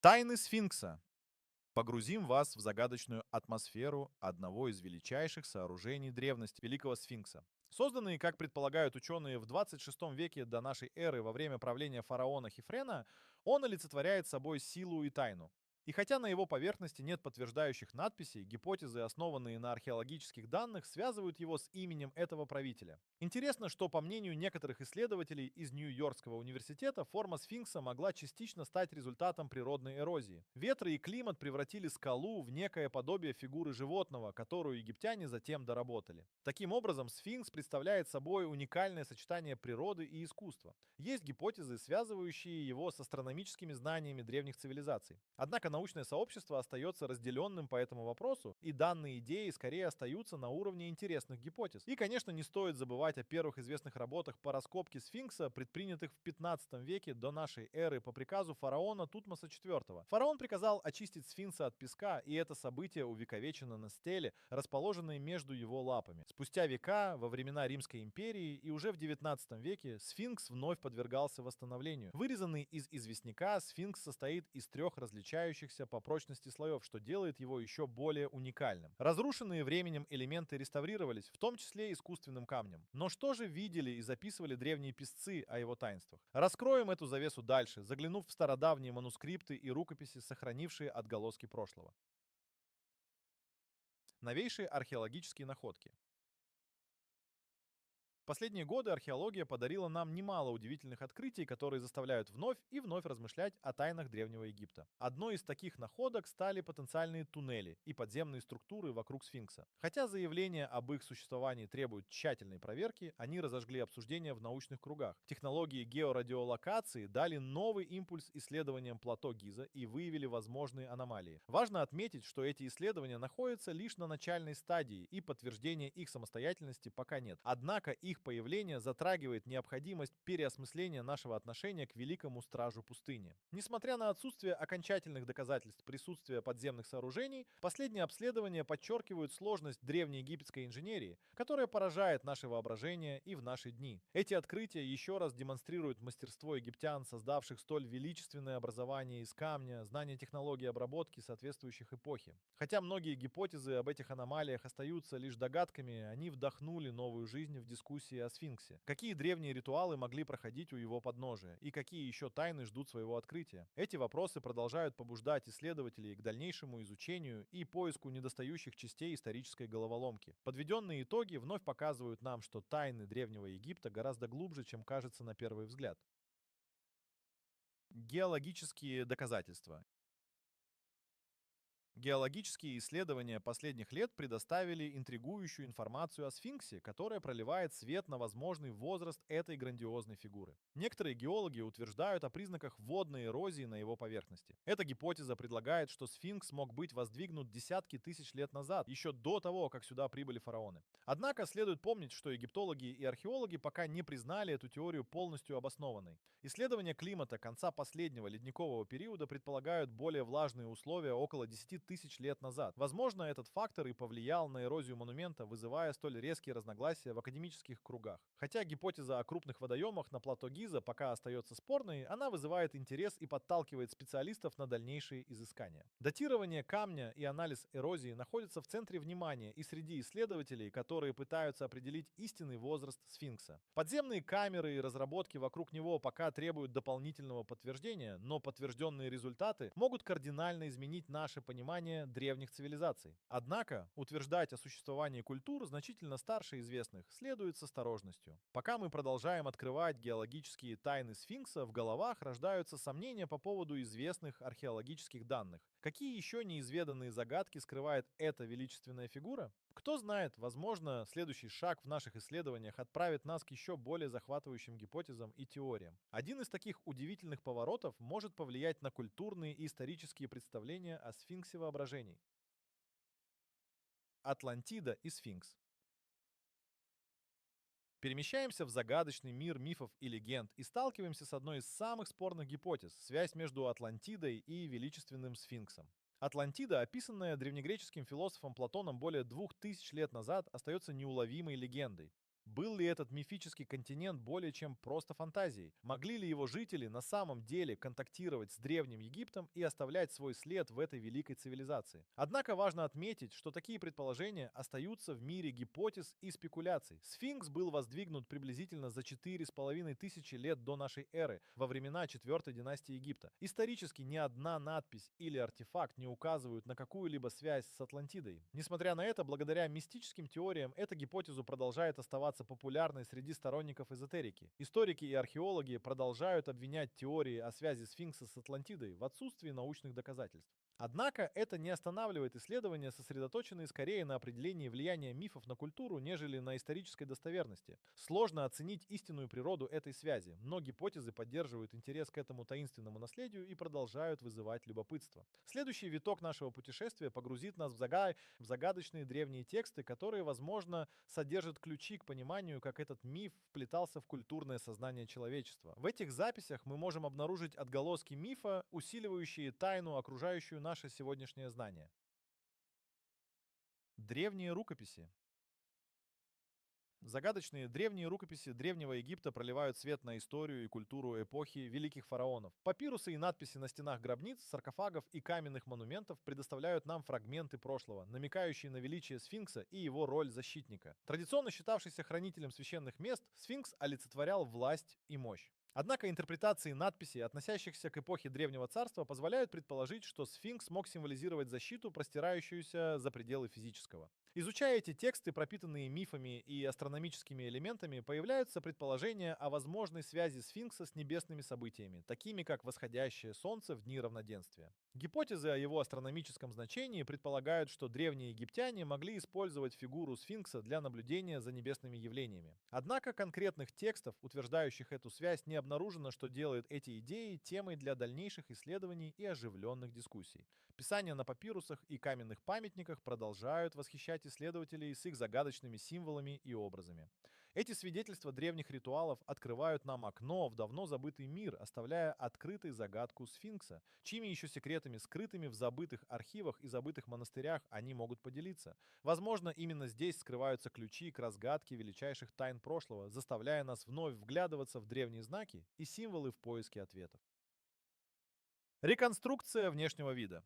Тайны сфинкса. Погрузим вас в загадочную атмосферу одного из величайших сооружений древности Великого Сфинкса. Созданный, как предполагают ученые, в 26 веке до нашей эры во время правления фараона Хефрена, он олицетворяет собой силу и тайну. И хотя на его поверхности нет подтверждающих надписей, гипотезы, основанные на археологических данных, связывают его с именем этого правителя. Интересно, что, по мнению некоторых исследователей из Нью-Йоркского университета, форма сфинкса могла частично стать результатом природной эрозии. Ветры и климат превратили скалу в некое подобие фигуры животного, которую египтяне затем доработали. Таким образом, сфинкс представляет собой уникальное сочетание природы и искусства. Есть гипотезы, связывающие его с астрономическими знаниями древних цивилизаций. Однако научное сообщество остается разделенным по этому вопросу, и данные идеи скорее остаются на уровне интересных гипотез. И, конечно, не стоит забывать о первых известных работах по раскопке сфинкса, предпринятых в 15 веке до нашей эры по приказу фараона Тутмоса IV. Фараон приказал очистить сфинкса от песка, и это событие увековечено на стеле, расположенной между его лапами. Спустя века, во времена Римской империи и уже в 19 веке, сфинкс вновь подвергался восстановлению. Вырезанный из известняка, сфинкс состоит из трех различающихся по прочности слоев, что делает его еще более уникальным. Разрушенные временем элементы реставрировались, в том числе искусственным камнем. Но что же видели и записывали древние писцы о его таинствах? Раскроем эту завесу дальше, заглянув в стародавние манускрипты и рукописи, сохранившие отголоски прошлого. Новейшие археологические находки. Последние годы археология подарила нам немало удивительных открытий, которые заставляют вновь и вновь размышлять о тайнах Древнего Египта. Одной из таких находок стали потенциальные туннели и подземные структуры вокруг сфинкса. Хотя заявления об их существовании требуют тщательной проверки, они разожгли обсуждения в научных кругах. Технологии георадиолокации дали новый импульс исследованиям плато Гиза и выявили возможные аномалии. Важно отметить, что эти исследования находятся лишь на начальной стадии, и подтверждения их самостоятельности пока нет. Однако их появление затрагивает необходимость переосмысления нашего отношения к великому стражу пустыни. Несмотря на отсутствие окончательных доказательств присутствия подземных сооружений, последние обследования подчеркивают сложность древнеегипетской инженерии, которая поражает наше воображение и в наши дни. Эти открытия еще раз демонстрируют мастерство египтян, создавших столь величественное образование из камня, знание технологий обработки, соответствующих эпохе. Хотя многие гипотезы об этих аномалиях остаются лишь догадками, они вдохнули новую жизнь в дискуссии о сфинксе. Какие древние ритуалы могли проходить у его подножия? И какие еще тайны ждут своего открытия? Эти вопросы продолжают побуждать исследователей к дальнейшему изучению и поиску недостающих частей исторической головоломки. Подведенные итоги вновь показывают нам, что тайны Древнего Египта гораздо глубже, чем кажется на первый взгляд. Геологические доказательства. Геологические исследования последних лет предоставили интригующую информацию о сфинксе, которая проливает свет на возможный возраст этой грандиозной фигуры. Некоторые геологи утверждают о признаках водной эрозии на его поверхности. Эта гипотеза предлагает, что сфинкс мог быть воздвигнут десятки тысяч лет назад, еще до того, как сюда прибыли фараоны. Однако следует помнить, что египтологи и археологи пока не признали эту теорию полностью обоснованной. Исследования климата конца последнего ледникового периода предполагают более влажные условия около 10 тысяч лет назад. Возможно, этот фактор и повлиял на эрозию монумента, вызывая столь резкие разногласия в академических кругах. Хотя гипотеза о крупных водоемах на плато Гиза пока остается спорной, она вызывает интерес и подталкивает специалистов на дальнейшие изыскания. Датирование камня и анализ эрозии находятся в центре внимания и среди исследователей, которые пытаются определить истинный возраст сфинкса. Подземные камеры и разработки вокруг него пока требуют дополнительного подтверждения, но подтвержденные результаты могут кардинально изменить наше понимание древних цивилизаций. Однако, утверждать о существовании культур значительно старше известных следует с осторожностью. Пока мы продолжаем открывать геологические тайны сфинкса, в головах рождаются сомнения по поводу известных археологических данных. Какие еще неизведанные загадки скрывает эта величественная фигура? Кто знает, возможно, следующий шаг в наших исследованиях отправит нас к еще более захватывающим гипотезам и теориям. Один из таких удивительных поворотов может повлиять на культурные и исторические представления о сфинксе воображений. Атлантида и сфинкс. Перемещаемся в загадочный мир мифов и легенд и сталкиваемся с одной из самых спорных гипотез — связь между Атлантидой и величественным сфинксом. Атлантида, описанная древнегреческим философом Платоном более 2000 лет назад, остается неуловимой легендой. Был ли этот мифический континент более чем просто фантазией? Могли ли его жители на самом деле контактировать с Древним Египтом и оставлять свой след в этой великой цивилизации? Однако важно отметить, что такие предположения остаются в мире гипотез и спекуляций. Сфинкс был воздвигнут приблизительно за 4500 лет до нашей эры, во времена четвертой династии Египта. Исторически ни одна надпись или артефакт не указывают на какую-либо связь с Атлантидой. Несмотря на это, благодаря мистическим теориям эта гипотеза продолжает оставаться популярной среди сторонников эзотерики. Историки и археологи продолжают обвинять теории о связи сфинкса с Атлантидой в отсутствии научных доказательств. Однако это не останавливает исследования, сосредоточенные скорее на определении влияния мифов на культуру, нежели на исторической достоверности. Сложно оценить истинную природу этой связи, но гипотезы поддерживают интерес к этому таинственному наследию и продолжают вызывать любопытство. Следующий виток нашего путешествия погрузит нас в загадочные древние тексты, которые, возможно, содержат ключи к пониманию, как этот миф вплетался в культурное сознание человечества. В этих записях мы можем обнаружить отголоски мифа, усиливающие тайну, окружающую наше сегодняшнее знание. Древние рукописи. Загадочные древние рукописи Древнего Египта проливают свет на историю и культуру эпохи великих фараонов. Папирусы и надписи на стенах гробниц, саркофагов и каменных монументов предоставляют нам фрагменты прошлого, намекающие на величие сфинкса и его роль защитника. Традиционно считавшийся хранителем священных мест, сфинкс олицетворял власть и мощь. Однако интерпретации надписей, относящихся к эпохе Древнего Царства, позволяют предположить, что сфинкс мог символизировать защиту, простирающуюся за пределы физического. Изучая эти тексты, пропитанные мифами и астрономическими элементами, появляются предположения о возможной связи сфинкса с небесными событиями, такими как восходящее солнце в дни равноденствия. Гипотезы о его астрономическом значении предполагают, что древние египтяне могли использовать фигуру сфинкса для наблюдения за небесными явлениями. Однако конкретных текстов, утверждающих эту связь, не обнаружено, что делает эти идеи темой для дальнейших исследований и оживленных дискуссий. Писания на папирусах и каменных памятниках продолжают восхищать исследователей с их загадочными символами и образами. Эти свидетельства древних ритуалов открывают нам окно в давно забытый мир, оставляя открытой загадку сфинкса, чьими еще секретами, скрытыми в забытых архивах и забытых монастырях, они могут поделиться. Возможно, именно здесь скрываются ключи к разгадке величайших тайн прошлого, заставляя нас вновь вглядываться в древние знаки и символы в поиске ответов. Реконструкция внешнего вида.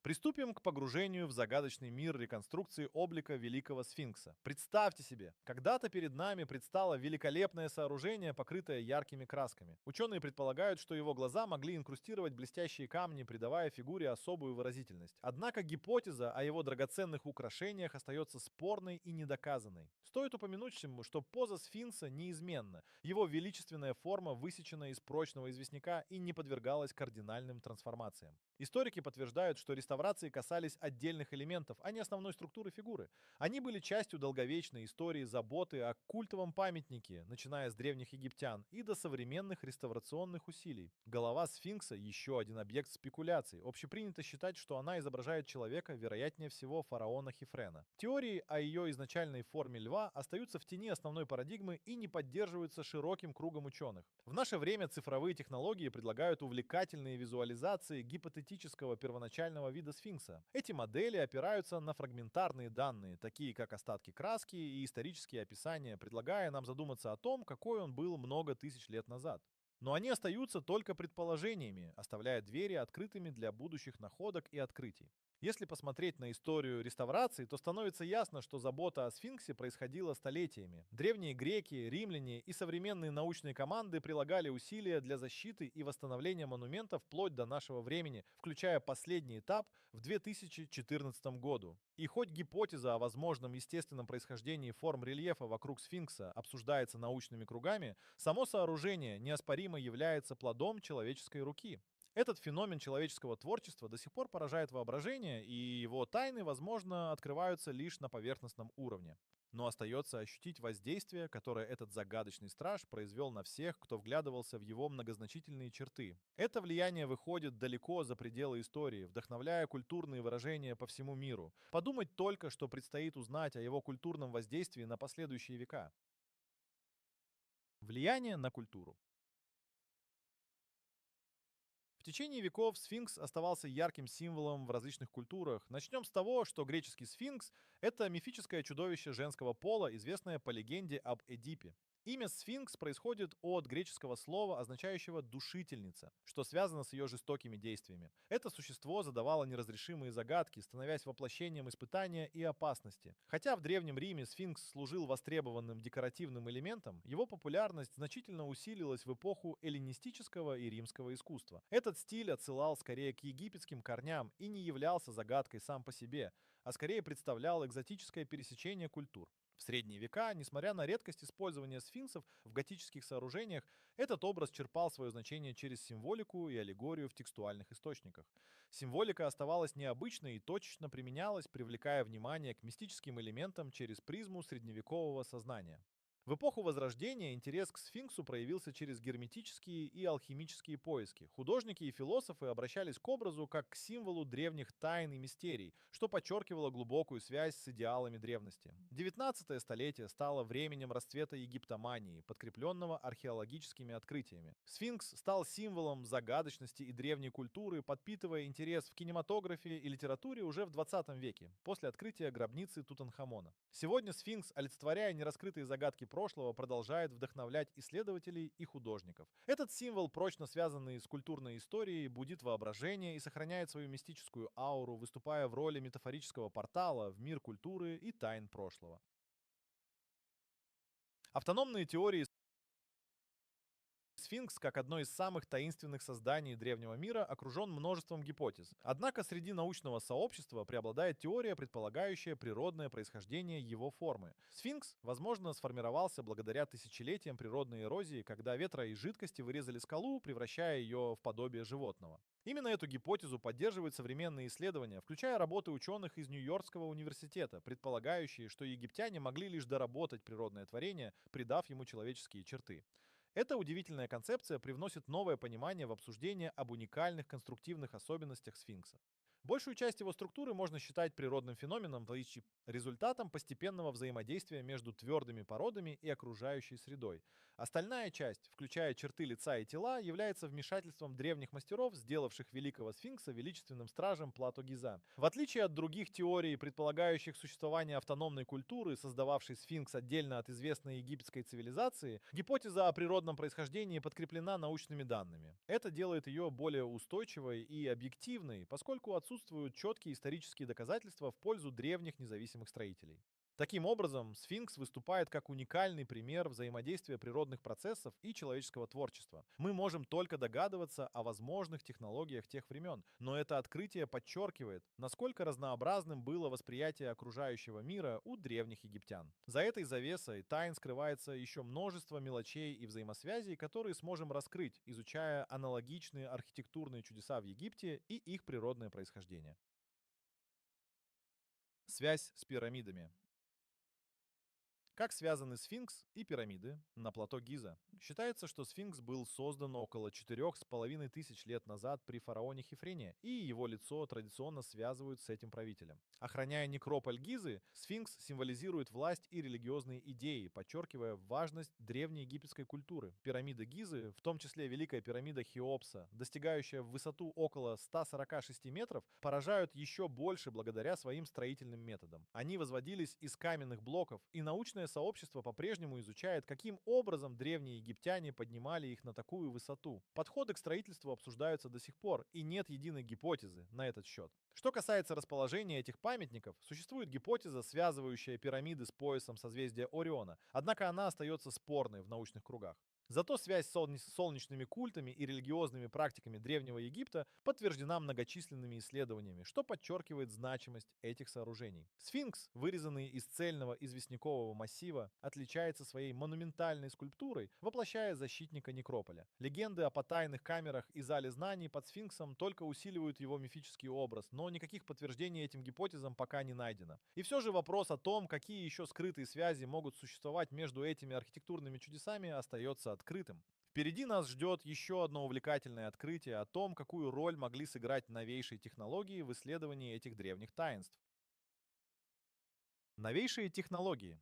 Приступим к погружению в загадочный мир реконструкции облика Великого Сфинкса. Представьте себе, когда-то перед нами предстало великолепное сооружение, покрытое яркими красками. Ученые предполагают, что его глаза могли инкрустировать блестящие камни, придавая фигуре особую выразительность. Однако гипотеза о его драгоценных украшениях остается спорной и недоказанной. Стоит упомянуть, что поза Сфинкса неизменна. Его величественная форма высечена из прочного известняка и не подвергалась кардинальным трансформациям. Историки подтверждают, что реставрации касались отдельных элементов, а не основной структуры фигуры. Они были частью долговечной истории заботы о культовом памятнике, начиная с древних египтян и до современных реставрационных усилий. Голова сфинкса – еще один объект спекуляций. Общепринято считать, что она изображает человека, вероятнее всего, фараона Хефрена. Теории о ее изначальной форме льва остаются в тени основной парадигмы и не поддерживаются широким кругом ученых. В наше время цифровые технологии предлагают увлекательные визуализации гипотетического первоначального вида сфинкса. Эти модели опираются на фрагментарные данные, такие как остатки краски и исторические описания, предлагая нам задуматься о том, какой он был много тысяч лет назад. Но они остаются только предположениями, оставляя двери открытыми для будущих находок и открытий. Если посмотреть на историю реставрации, то становится ясно, что забота о сфинксе происходила столетиями. Древние греки, римляне и современные научные команды прилагали усилия для защиты и восстановления монумента вплоть до нашего времени, включая последний этап в 2014 году. И хоть гипотеза о возможном естественном происхождении форм рельефа вокруг сфинкса обсуждается научными кругами, само сооружение неоспоримо является плодом человеческой руки. Этот феномен человеческого творчества до сих пор поражает воображение, и его тайны, возможно, открываются лишь на поверхностном уровне. Но остается ощутить воздействие, которое этот загадочный страж произвел на всех, кто вглядывался в его многозначительные черты. Это влияние выходит далеко за пределы истории, вдохновляя культурные выражения по всему миру. Подумать только, что предстоит узнать о его культурном воздействии на последующие века. Влияние на культуру. В течение веков сфинкс оставался ярким символом в различных культурах. Начнем с того, что греческий сфинкс — это мифическое чудовище женского пола, известное по легенде об Эдипе. Имя сфинкс происходит от греческого слова, означающего «душительница», что связано с ее жестокими действиями. Это существо задавало неразрешимые загадки, становясь воплощением испытания и опасности. Хотя в Древнем Риме сфинкс служил востребованным декоративным элементом, его популярность значительно усилилась в эпоху эллинистического и римского искусства. Этот стиль отсылал скорее к египетским корням и не являлся загадкой сам по себе, а скорее представлял экзотическое пересечение культур. В средние века, несмотря на редкость использования сфинксов в готических сооружениях, этот образ черпал свое значение через символику и аллегорию в текстуальных источниках. Символика оставалась необычной и точечно применялась, привлекая внимание к мистическим элементам через призму средневекового сознания. В эпоху Возрождения интерес к сфинксу проявился через герметические и алхимические поиски. Художники и философы обращались к образу как к символу древних тайн и мистерий, что подчеркивало глубокую связь с идеалами древности. 19 столетие стало временем расцвета египтомании, подкрепленного археологическими открытиями. Сфинкс стал символом загадочности и древней культуры, подпитывая интерес в кинематографе и литературе уже в 20 веке, после открытия гробницы Тутанхамона. Сегодня сфинкс, олицетворяя нераскрытые загадки прошлого, продолжает вдохновлять исследователей и художников. Этот символ, прочно связанный с культурной историей, будит воображение и сохраняет свою мистическую ауру, выступая в роли метафорического портала в мир культуры и тайн прошлого. Автономные теории Сфинкс, как одно из самых таинственных созданий древнего мира, окружен множеством гипотез. Однако среди научного сообщества преобладает теория, предполагающая природное происхождение его формы. Сфинкс, возможно, сформировался благодаря тысячелетиям природной эрозии, когда ветра и жидкости вырезали скалу, превращая ее в подобие животного. Именно эту гипотезу поддерживают современные исследования, включая работы ученых из Нью-Йоркского университета, предполагающие, что египтяне могли лишь доработать природное творение, придав ему человеческие черты. Эта удивительная концепция привносит новое понимание в обсуждение об уникальных конструктивных особенностях сфинкса. Большую часть его структуры можно считать природным феноменом, то есть результатом постепенного взаимодействия между твердыми породами и окружающей средой. Остальная часть, включая черты лица и тела, является вмешательством древних мастеров, сделавших великого сфинкса величественным стражем Плато Гиза. В отличие от других теорий, предполагающих существование автономной культуры, создававшей сфинкс отдельно от известной египетской цивилизации, гипотеза о природном происхождении подкреплена научными данными. Это делает ее более устойчивой и объективной, поскольку отсутствуют четкие исторические доказательства в пользу древних независимых строителей. Таким образом, сфинкс выступает как уникальный пример взаимодействия природных процессов и человеческого творчества. Мы можем только догадываться о возможных технологиях тех времен, но это открытие подчеркивает, насколько разнообразным было восприятие окружающего мира у древних египтян. За этой завесой тайн скрывается еще множество мелочей и взаимосвязей, которые сможем раскрыть, изучая аналогичные архитектурные чудеса в Египте и их природное происхождение. Связь с пирамидами. Как связаны сфинкс и пирамиды на плато Гиза? Считается, что сфинкс был создан около 4500 лет назад при фараоне Хефрене, и его лицо традиционно связывают с этим правителем. Охраняя некрополь Гизы, сфинкс символизирует власть и религиозные идеи, подчеркивая важность древнеегипетской культуры. Пирамида Гизы, в том числе Великая пирамида Хеопса, достигающая в высоту около 146 метров, поражают еще больше благодаря своим строительным методам. Они возводились из каменных блоков, и научное сообщество по-прежнему изучает, каким образом древние египтяне поднимали их на такую высоту. Подходы к строительству обсуждаются до сих пор, и нет единой гипотезы на этот счет. Что касается расположения этих памятников, существует гипотеза, связывающая пирамиды с поясом созвездия Ориона, однако она остается спорной в научных кругах. Зато связь с солнечными культами и религиозными практиками Древнего Египта подтверждена многочисленными исследованиями, что подчеркивает значимость этих сооружений. Сфинкс, вырезанный из цельного известнякового массива, отличается своей монументальной скульптурой, воплощая защитника некрополя. Легенды о потайных камерах и зале знаний под сфинксом только усиливают его мифический образ, но никаких подтверждений этим гипотезам пока не найдено. И все же вопрос о том, какие еще скрытые связи могут существовать между этими архитектурными чудесами, остается открытым. Впереди нас ждет еще одно увлекательное открытие о том, какую роль могли сыграть новейшие технологии в исследовании этих древних таинств. Новейшие технологии.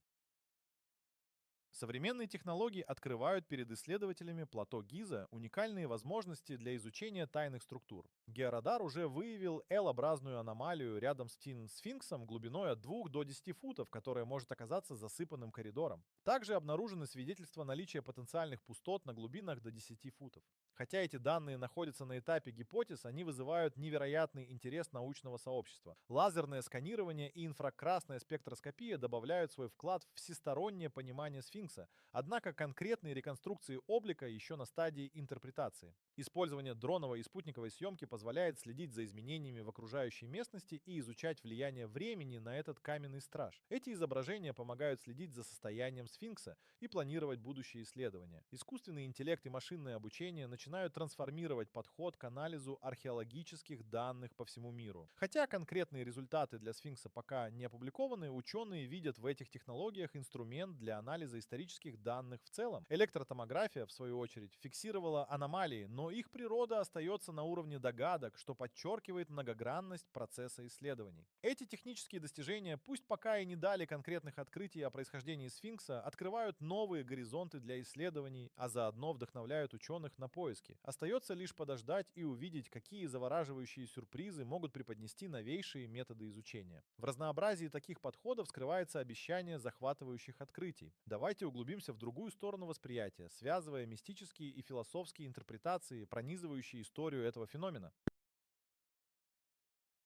Современные технологии открывают перед исследователями плато Гиза уникальные возможности для изучения тайных структур. Георадар уже выявил L-образную аномалию рядом с сфинксом глубиной от 2 до 10 футов, которая может оказаться засыпанным коридором. Также обнаружены свидетельства наличия потенциальных пустот на глубинах до 10 футов. Хотя эти данные находятся на этапе гипотез, они вызывают невероятный интерес научного сообщества. Лазерное сканирование и инфракрасная спектроскопия добавляют свой вклад в всестороннее понимание сфинкса, однако конкретные реконструкции облика еще на стадии интерпретации. Использование дроновой и спутниковой съемки позволяет следить за изменениями в окружающей местности и изучать влияние времени на этот каменный страж. Эти изображения помогают следить за состоянием сфинкса и планировать будущие исследования. Искусственный интеллект и машинное обучение начинают трансформировать подход к анализу археологических данных по всему миру. Хотя конкретные результаты для сфинкса пока не опубликованы, ученые видят в этих технологиях инструмент для анализа исторических данных в целом. Электротомография, в свою очередь, фиксировала аномалии, но их природа остается на уровне догадок, что подчеркивает многогранность процесса исследований. Эти технические достижения, пусть пока и не дали конкретных открытий о происхождении сфинкса, открывают новые горизонты для исследований, а заодно вдохновляют ученых на поиски. Остается лишь подождать и увидеть, какие завораживающие сюрпризы могут преподнести новейшие методы изучения. В разнообразии таких подходов скрывается обещание захватывающих открытий. Давайте углубимся в другую сторону восприятия, связывая мистические и философские интерпретации, пронизывающие историю этого феномена.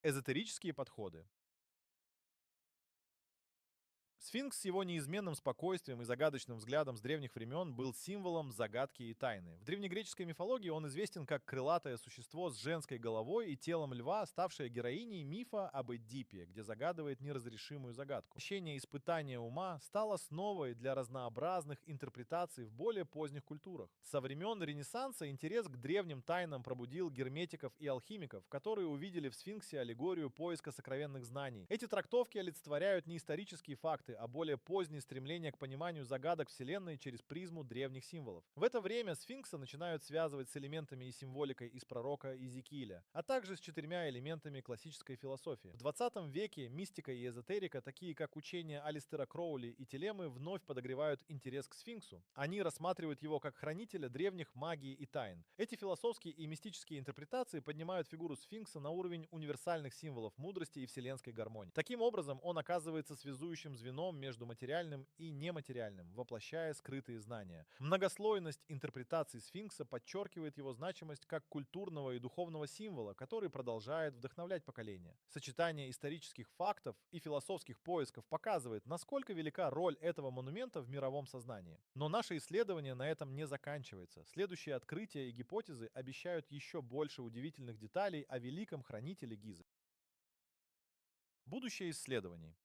Эзотерические подходы. Сфинкс с его неизменным спокойствием и загадочным взглядом с древних времен был символом загадки и тайны. В древнегреческой мифологии он известен как крылатое существо с женской головой и телом льва, ставшее героиней мифа об Эдипе, где загадывает неразрешимую загадку. Ощущение испытания ума стало основой для разнообразных интерпретаций в более поздних культурах. Со времен Ренессанса интерес к древним тайнам пробудил герметиков и алхимиков, которые увидели в сфинксе аллегорию поиска сокровенных знаний. Эти трактовки олицетворяют не исторические факты, а более поздние стремления к пониманию загадок Вселенной через призму древних символов. В это время сфинкса начинают связывать с элементами и символикой из пророка Иезекииля, а также с 4 элементами классической философии. В 20 веке мистика и эзотерика, такие как учения Алистера Кроули и Телемы, вновь подогревают интерес к сфинксу. Они рассматривают его как хранителя древних магии и тайн. Эти философские и мистические интерпретации поднимают фигуру сфинкса на уровень универсальных символов мудрости и вселенской гармонии. Таким образом, он оказывается связующим звеном между материальным и нематериальным, воплощая скрытые знания. Многослойность интерпретаций сфинкса подчеркивает его значимость как культурного и духовного символа, который продолжает вдохновлять поколения. Сочетание исторических фактов и философских поисков показывает, насколько велика роль этого монумента в мировом сознании. Но наше исследование на этом не заканчивается. Следующие открытия и гипотезы обещают еще больше удивительных деталей о великом хранителе Гизы. Будущее исследований.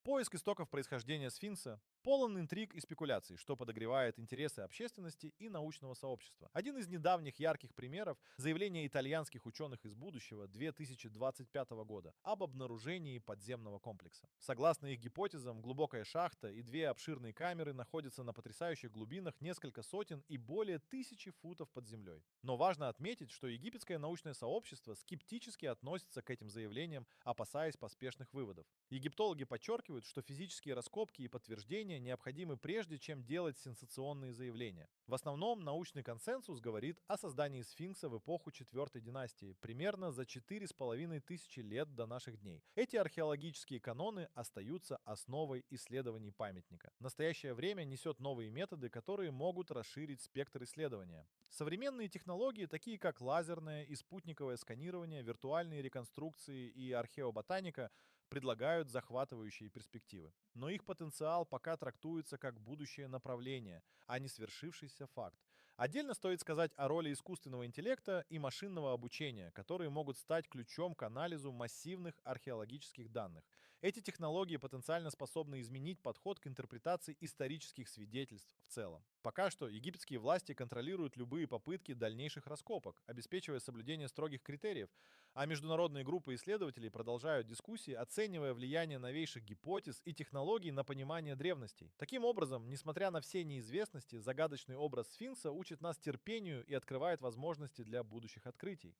Поиск истоков происхождения сфинкса полон интриг и спекуляций, что подогревает интересы общественности и научного сообщества. Один из недавних ярких примеров — заявление итальянских ученых из будущего 2025 года об обнаружении подземного комплекса. Согласно их гипотезам, глубокая шахта и 2 обширные камеры находятся на потрясающих глубинах несколько сотен и более 1000 футов под землей. Но важно отметить, что египетское научное сообщество скептически относится к этим заявлениям, опасаясь поспешных выводов. Египтологи подчеркивают, что физические раскопки и подтверждения необходимы прежде, чем делать сенсационные заявления. В основном научный консенсус говорит о создании сфинкса в эпоху Четвертой династии, примерно за 4500 лет до наших дней. Эти археологические каноны остаются основой исследований памятника. Настоящее время несет новые методы, которые могут расширить спектр исследования. Современные технологии, такие как лазерное и спутниковое сканирование, виртуальные реконструкции и археоботаника, предлагают захватывающие перспективы. Но их потенциал пока трактуется как будущее направление, а не свершившийся факт. Отдельно стоит сказать о роли искусственного интеллекта и машинного обучения, которые могут стать ключом к анализу массивных археологических данных. Эти технологии потенциально способны изменить подход к интерпретации исторических свидетельств в целом. Пока что египетские власти контролируют любые попытки дальнейших раскопок, обеспечивая соблюдение строгих критериев, а международные группы исследователей продолжают дискуссии, оценивая влияние новейших гипотез и технологий на понимание древностей. Таким образом, несмотря на все неизвестности, загадочный образ сфинкса учит нас терпению и открывает возможности для будущих открытий.